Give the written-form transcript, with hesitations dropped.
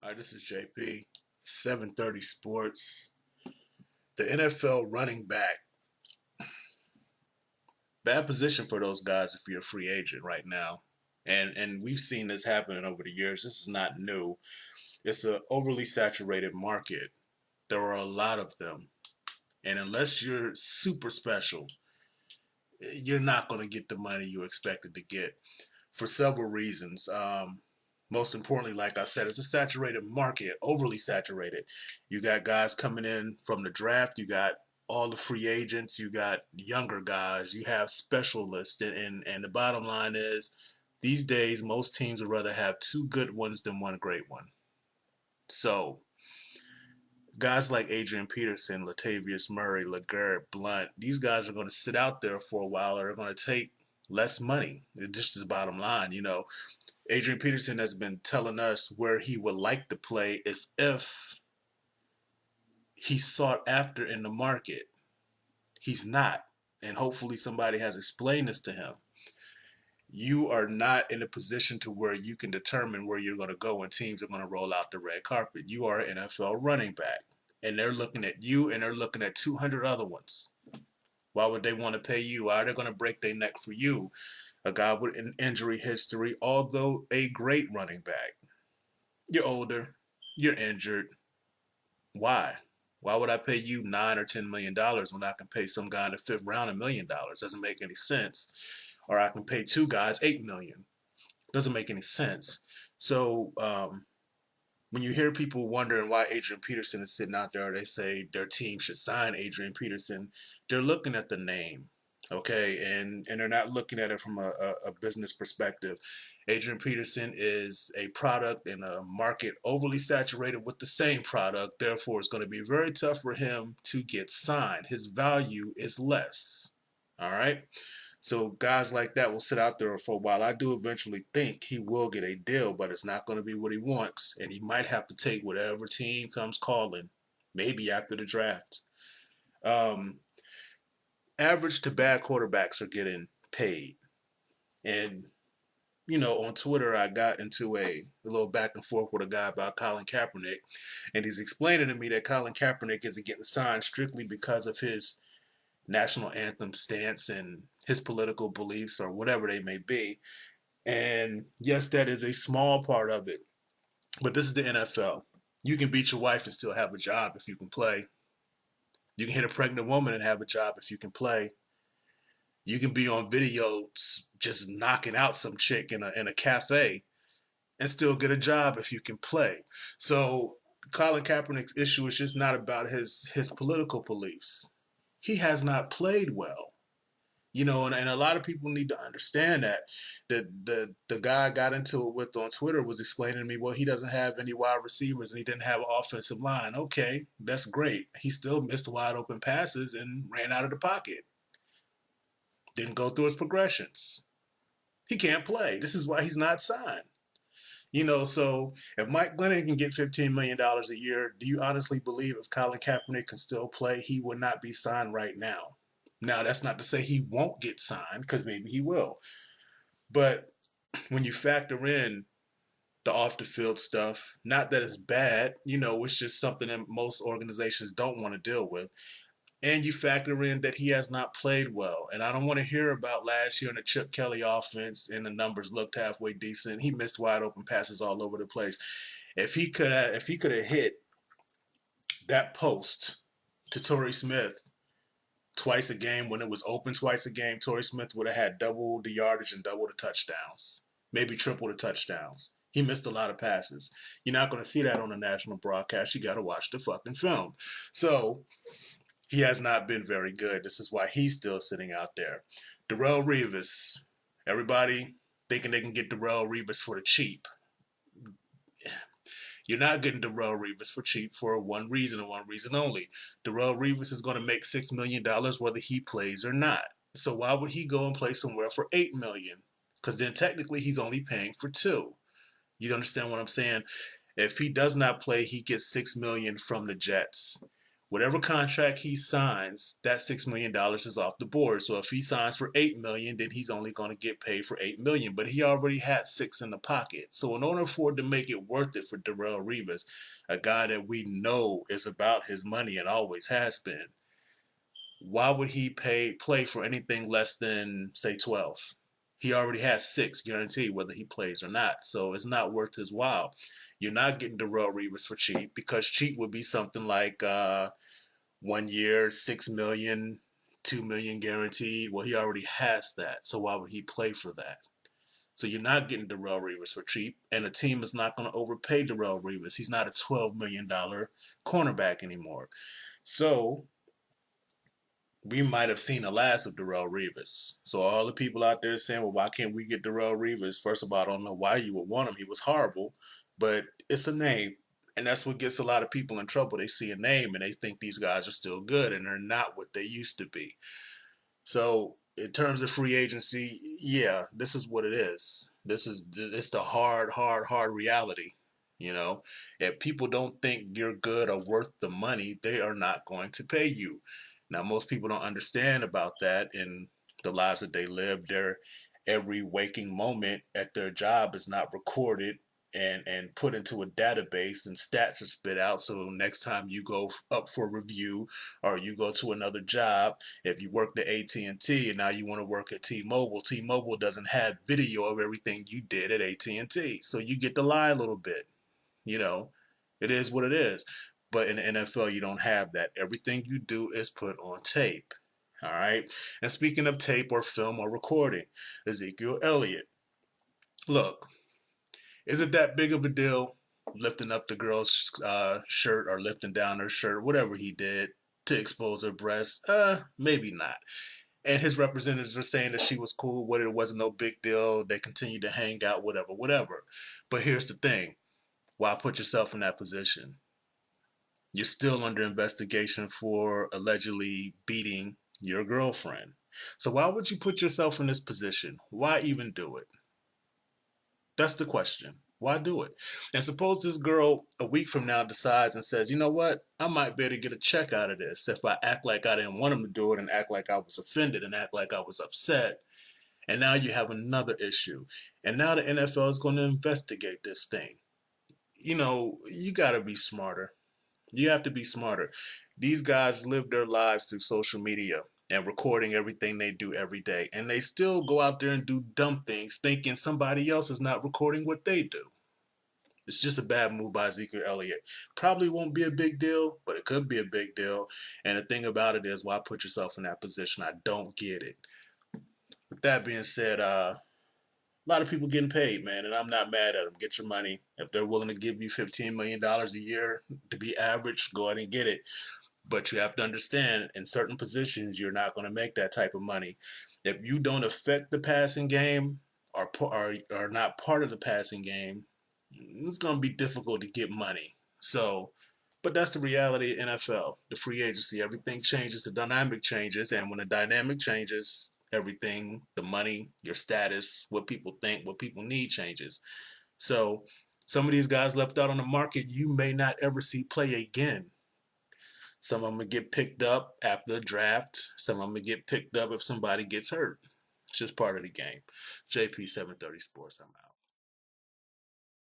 All right, this is JP, 730 Sports. The NFL running back. Bad position for those guys if you're a free agent right now. And we've seen this happening over the years. This is not new. It's an overly saturated market. There are a lot of them. And unless you're super special, you're not going to get the money you expected to get for several reasons. Most importantly, like I said, it's a saturated market, overly saturated. You got guys coming in from the draft. You got all the free agents. You got younger guys. You have specialists. And the bottom line is, these days, most teams would rather have two good ones than one great one. So guys like Adrian Peterson, Latavius Murray, LeGarrette Blount, these guys are going to sit out there for a while, or they're going to take less money. This is the bottom line. Adrian Peterson has been telling us where he would like to play is if he's sought after in the market. He's not. And hopefully somebody has explained this to him. You are not in a position to where you can determine where you're going to go when teams are going to roll out the red carpet. You are an NFL running back. And they're looking at you and they're looking at 200 other ones. Why would they want to pay you? Why are they going to break their neck for you? A guy with an injury history, although a great running back. You're older. You're injured. Why? Why would I pay you $9 or $10 million when I can pay some guy in the fifth round $1 million? Doesn't make any sense. Or I can pay two guys $8 million. Doesn't make any sense. So when you hear people wondering why Adrian Peterson is sitting out there, or they say their team should sign Adrian Peterson, they're looking at the name, okay? And they're not looking at it from a business perspective. Adrian Peterson is a product in a market overly saturated with the same product. Therefore, it's going to be very tough for him to get signed. His value is less, all right? So guys like that will sit out there for a while. I do eventually think he will get a deal, but it's not going to be what he wants. And he might have to take whatever team comes calling, maybe after the draft. Average to bad quarterbacks are getting paid. And, on Twitter, I got into a little back and forth with a guy about Colin Kaepernick. And he's explaining to me that Colin Kaepernick isn't getting signed strictly because of his national anthem stance and his political beliefs or whatever they may be. And yes, that is a small part of it. But this is the NFL. You can beat your wife and still have a job if you can play. You can hit a pregnant woman and have a job if you can play. You can be on video just knocking out some chick in a cafe and still get a job if you can play. So Colin Kaepernick's issue is just not about his political beliefs. He has not played well. And a lot of people need to understand that. The guy I got into it with on Twitter was explaining to me, well, he doesn't have any wide receivers and he didn't have an offensive line. Okay, that's great. He still missed wide open passes and ran out of the pocket. Didn't go through his progressions. He can't play. This is why he's not signed. So if Mike Glennon can get $15 million a year, do you honestly believe if Colin Kaepernick can still play, he would not be signed right now? Now, that's not to say he won't get signed, because maybe he will. But when you factor in the off-the-field stuff, not that it's bad, it's just something that most organizations don't want to deal with. And you factor in that he has not played well. And I don't want to hear about last year in the Chip Kelly offense and the numbers looked halfway decent. He missed wide open passes all over the place. If he could have hit that post to Torrey Smith twice a game when it was open twice a game, Torrey Smith would have had double the yardage and double the touchdowns, maybe triple the touchdowns. He missed a lot of passes. You're not going to see that on a national broadcast. You got to watch the fucking film. So he has not been very good. This is why he's still sitting out there. Darelle Revis. Everybody thinking they can get Darelle Revis for the cheap. You're not getting Darelle Revis for cheap for one reason and one reason only. Darelle Revis is going to make $6 million whether he plays or not. So why would he go and play somewhere for $8 million? Because then technically he's only paying for $2 million. You understand what I'm saying? If he does not play, he gets $6 million from the Jets. Whatever contract he signs, that $6 million is off the board. So if he signs for $8 million, then he's only going to get paid for $8 million. But he already had $6 in the pocket. So in order for it to make it worth it for Darelle Revis, a guy that we know is about his money and always has been, why would he play for anything less than say 12? He already has 6 guaranteed whether he plays or not. So it's not worth his while. You're not getting Darelle Revis for cheap, because cheap would be something like 1 year, 6 million, 2 million guaranteed. Well, he already has that. So why would he play for that? So you're not getting Darelle Revis for cheap, and the team is not going to overpay Darelle Revis. He's not a $12 million cornerback anymore. So we might have seen the last of Darelle Revis. So all the people out there saying, well, why can't we get Darelle Revis? First of all, I don't know why you would want him. He was horrible, but it's a name. And that's what gets a lot of people in trouble. They see a name and they think these guys are still good, and they're not what they used to be. So in terms of free agency, yeah, this is what it is. It's the hard reality. If people don't think you're good or worth the money, they are not going to pay you. Now, most people don't understand about that in the lives that they live. Their every waking moment at their job is not recorded and put into a database, and stats are spit out. So next time you go up for review, or you go to another job, if you worked at AT&T and now you want to work at T-Mobile, T-Mobile doesn't have video of everything you did at AT&T. So you get to lie a little bit. It is what it is. But in the NFL, you don't have that. Everything you do is put on tape. All right. And speaking of tape or film or recording, Ezekiel Elliott. Look, is it that big of a deal lifting up the girl's shirt, or lifting down her shirt, whatever he did, to expose her breasts? Maybe not. And his representatives were saying that she was cool, it wasn't no big deal. They continued to hang out, whatever. But here's the thing. Why put yourself in that position? You're still under investigation for allegedly beating your girlfriend. So why would you put yourself in this position? Why even do it? That's the question. Why do it? And suppose this girl a week from now decides and says, you know what? I might be able to get a check out of this if I act like I didn't want him to do it, and act like I was offended, and act like I was upset. And now you have another issue. And now the NFL is going to investigate this thing. You got to be smarter. You have to be smarter. These guys live their lives through social media and recording everything they do every day. And they still go out there and do dumb things, thinking somebody else is not recording what they do. It's just a bad move by Ezekiel Elliott. Probably won't be a big deal, but it could be a big deal. And the thing about it is, why put yourself in that position? I don't get it. With that being said, a lot of people getting paid, man, and I'm not mad at them. Get your money. If they're willing to give you $15 million a year to be average, go ahead and get it. But you have to understand, in certain positions, you're not going to make that type of money. If you don't affect the passing game, or are not part of the passing game, it's going to be difficult to get money. So, but that's the reality of NFL, the free agency. Everything changes, the dynamic changes, and when the dynamic changes, everything, the money, your status, what people think, what people need changes. So some of these guys left out on the market, you may not ever see play again. Some of them will get picked up after the draft. Some of them will get picked up if somebody gets hurt. It's just part of the game. JP 730 Sports, I'm out.